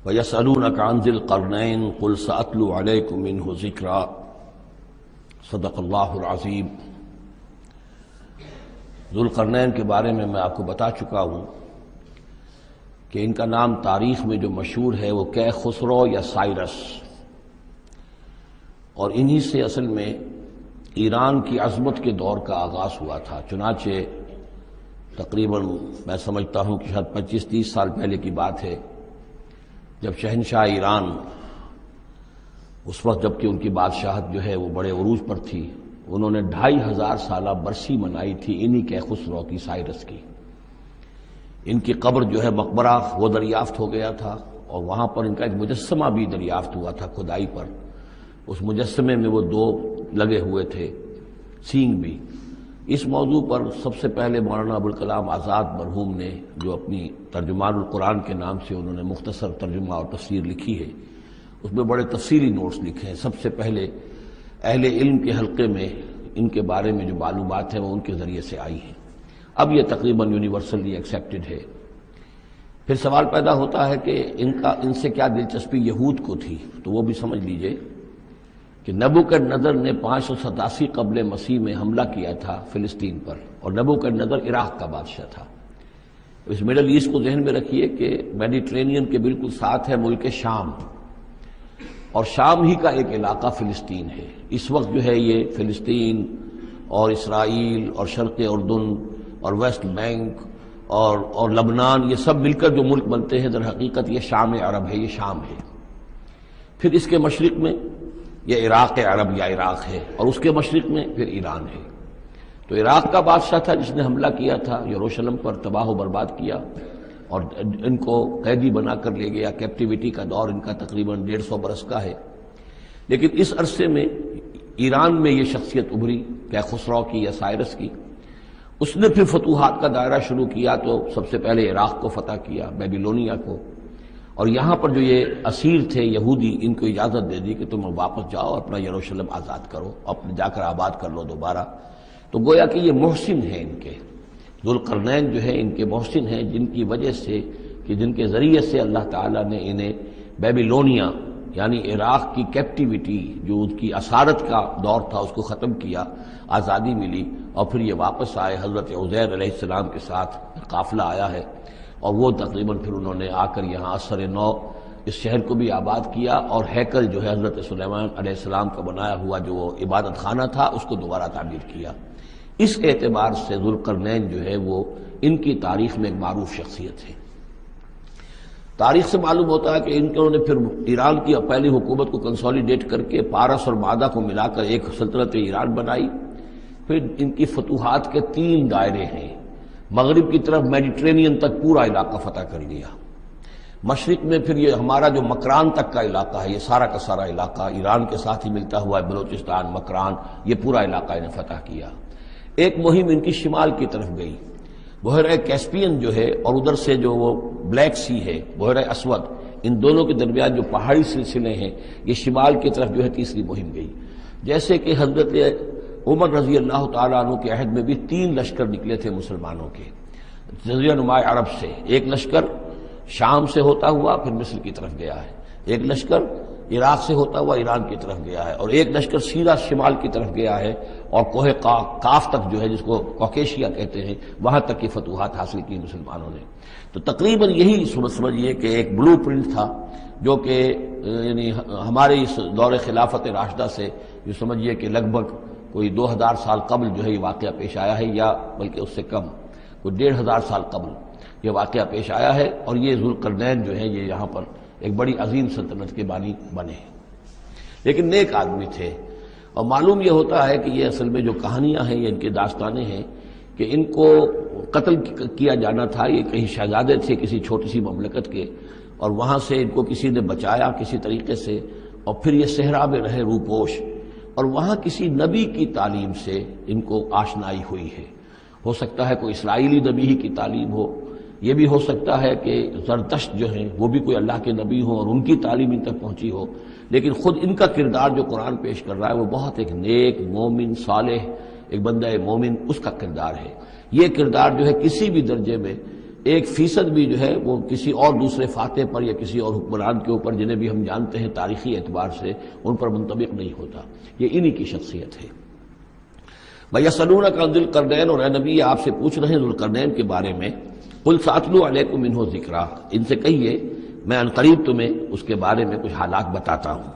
وَيَسْأَلُونَكَ عَنْ ذِي الْقَرْنَيْنِ قُلْ سَأَتْلُو عَلَيْكُم مِّنْهُ ذِكْرًا صدق اللہ العظیم۔ ذوالقرنین کے بارے میں آپ کو بتا چکا ہوں کہ ان کا نام تاریخ میں جو مشہور ہے وہ کیخسرو یا سائرس، اور انہی سے اصل میں ایران کی عظمت کے دور کا آغاز ہوا تھا۔ چنانچہ تقریباً میں سمجھتا ہوں کہ شاید 25-30 سال پہلے کی بات ہے، جب شہنشاہ ایران، اس وقت جب کہ ان کی بادشاہت جو ہے وہ بڑے عروج پر تھی، انہوں نے 2500 سالہ برسی منائی تھی انہی کیخسرو کی، سائرس کی۔ ان کی قبر جو ہے مقبرہ وہ دریافت ہو گیا تھا، اور وہاں پر ان کا ایک مجسمہ بھی دریافت ہوا تھا کھدائی پر۔ اس مجسمے میں وہ 2 لگے ہوئے تھے، سینگ بھی۔ اس موضوع پر سب سے پہلے مولانا ابوالکلام آزاد مرحوم نے، جو اپنی ترجمان القرآن کے نام سے انہوں نے مختصر ترجمہ اور تفسیر لکھی ہے، اس میں بڑے تفصیلی نوٹس لکھے ہیں۔ سب سے پہلے اہل علم کے حلقے میں ان کے بارے میں جو معلومات ہیں وہ ان کے ذریعے سے آئی ہیں۔ اب یہ تقریباً یونیورسلی ایکسیپٹڈ ہے۔ پھر سوال پیدا ہوتا ہے کہ ان سے کیا دلچسپی یہود کو تھی، تو وہ بھی سمجھ لیجئے کہ نبوکدنضر نے 587 قبل مسیح میں حملہ کیا تھا فلسطین پر، اور نبوکدنضر عراق کا بادشاہ تھا۔ اس مڈل ایسٹ کو ذہن میں رکھیے کہ میڈیٹرینین کے بالکل ساتھ ہے ملک شام، اور شام ہی کا ایک علاقہ فلسطین ہے۔ اس وقت جو ہے یہ فلسطین اور اسرائیل اور شرق اردن اور ویسٹ بینک اور لبنان، یہ سب مل کر جو ملک بنتے ہیں، در حقیقت یہ شام عرب ہے، یہ شام ہے۔ پھر اس کے مشرق میں یہ عراق عرب یا عراق ہے، اور اس کے مشرق میں پھر ایران ہے۔ تو عراق کا بادشاہ تھا جس نے حملہ کیا تھا یروشلم پر، تباہ و برباد کیا، اور ان کو قیدی بنا کر لے گیا۔ کیپٹیوٹی کا دور ان کا تقریباً 150 برس کا ہے۔ لیکن اس عرصے میں ایران میں یہ شخصیت ابھری کیخسرو کی یا سائرس کی۔ اس نے پھر فتوحات کا دائرہ شروع کیا، تو سب سے پہلے عراق کو فتح کیا، بیبیلونیا کو، اور یہاں پر جو یہ اسیر تھے یہودی، ان کو اجازت دے دی کہ تم واپس جاؤ، اپنا یروشلم آزاد کرو، اپنے جا کر آباد کر لو دوبارہ۔ تو گویا کہ یہ محسن ہیں ان کے، ذوالقرنین جو ہے ان کے محسن ہیں، جن کی وجہ سے کہ جن کے ذریعے سے اللہ تعالیٰ نے انہیں بیبیلونیا یعنی عراق کی کیپٹیوٹی، جو ان کی اسارت کا دور تھا، اس کو ختم کیا، آزادی ملی، اور پھر یہ واپس آئے۔ حضرت عزیر علیہ السلام کے ساتھ قافلہ آیا ہے، اور وہ تقریباً پھر انہوں نے آ کر یہاں اثر نو اس شہر کو بھی آباد کیا، اور ہیکل جو ہے حضرت سلیمان علیہ السلام کا بنایا ہوا جو وہ عبادت خانہ تھا، اس کو دوبارہ تعمیر کیا۔ اس اعتبار سے ذوالقرنین جو ہے وہ ان کی تاریخ میں ایک معروف شخصیت ہے۔ تاریخ سے معلوم ہوتا ہے کہ انہوں نے پھر ایران کی پہلی حکومت کو کنسولیڈیٹ کر کے پارس اور مادہ کو ملا کر ایک سلطنت ایران بنائی۔ پھر ان کی فتوحات کے 3 دائرے ہیں۔ مغرب کی طرف میڈیٹرینین تک پورا علاقہ فتح کر لیا۔ مشرق میں پھر یہ ہمارا جو مکران تک کا علاقہ ہے، یہ سارا کا سارا علاقہ ایران کے ساتھ ہی ملتا ہوا ہے، بلوچستان، مکران، یہ پورا علاقہ انہیں فتح کیا۔ ایک مہم ان کی شمال کی طرف گئی، بحیرہ کیسپین جو ہے، اور ادھر سے جو وہ بلیک سی ہے، بحیرہ اسود، ان دونوں کے درمیان جو پہاڑی سلسلے ہیں، یہ شمال کی طرف جو ہے تیسری مہم گئی۔ جیسے کہ حضرت عمر رضی اللہ تعالیٰ عنہ کے عہد میں بھی 3 لشکر نکلے تھے مسلمانوں کے جزیرہ نما عرب سے۔ ایک لشکر شام سے ہوتا ہوا پھر مصر کی طرف گیا ہے، ایک لشکر عراق سے ہوتا ہوا ایران کی طرف گیا ہے، اور ایک لشکر سیدھا شمال کی طرف گیا ہے، اور کوہ کاف تک جو ہے، جس کو کوکیشیا کہتے ہیں، وہاں تک کی فتوحات حاصل کی مسلمانوں نے۔ تو تقریباً یہی سمجھیے کہ ایک بلو پرنٹ تھا، جو کہ یعنی ہمارے اس دور خلافت راشدہ سے یہ سمجھیے کہ لگ بھگ کوئی 2000 سال قبل جو ہے یہ واقعہ پیش آیا ہے، یا بلکہ اس سے کم، کوئی 1500 سال قبل یہ واقعہ پیش آیا ہے۔ اور یہ ذوالقرنین جو ہے یہ یہاں پر ایک بڑی عظیم سلطنت کے بانی بنے، لیکن نیک آدمی تھے۔ اور معلوم یہ ہوتا ہے کہ یہ اصل میں جو کہانیاں ہیں، یہ ان کے داستانیں ہیں کہ ان کو قتل کیا جانا تھا۔ یہ کہیں شہزادے تھے کسی چھوٹی سی مملکت کے، اور وہاں سے ان کو کسی نے بچایا کسی طریقے سے، اور پھر یہ صحرا میں رہے روپوش، اور وہاں کسی نبی کی تعلیم سے ان کو آشنائی ہوئی ہے۔ ہو سکتا ہے کوئی اسرائیلی نبی ہی کی تعلیم ہو، یہ بھی ہو سکتا ہے کہ زرتشت جو ہیں وہ بھی کوئی اللہ کے نبی ہوں اور ان کی تعلیم ان تک پہنچی ہو، لیکن خود ان کا کردار جو قرآن پیش کر رہا ہے وہ بہت ایک نیک، مومن، صالح، ایک بندہ مومن، اس کا کردار ہے۔ یہ کردار جو ہے کسی بھی درجے میں 1% بھی جو ہے وہ کسی اور دوسرے فاتح پر یا کسی اور حکمران کے اوپر جنہیں بھی ہم جانتے ہیں تاریخی اعتبار سے ان پر منطبق نہیں ہوتا. یہ انہی کی شخصیت ہے. وَيَسْأَلُونَكَ عَنِ ذِي الْقَرْنَيْنِ، اور اے نبی آپ سے پوچھ رہے ہیں ذوالقرنین کے بارے میں. قُلْ سَأَتْلُو عَلَيْكُم مِّنْهُ ذِكْرًا، ان سے کہیے میں عنقریب تمہیں اس کے بارے میں کچھ حالات بتاتا ہوں.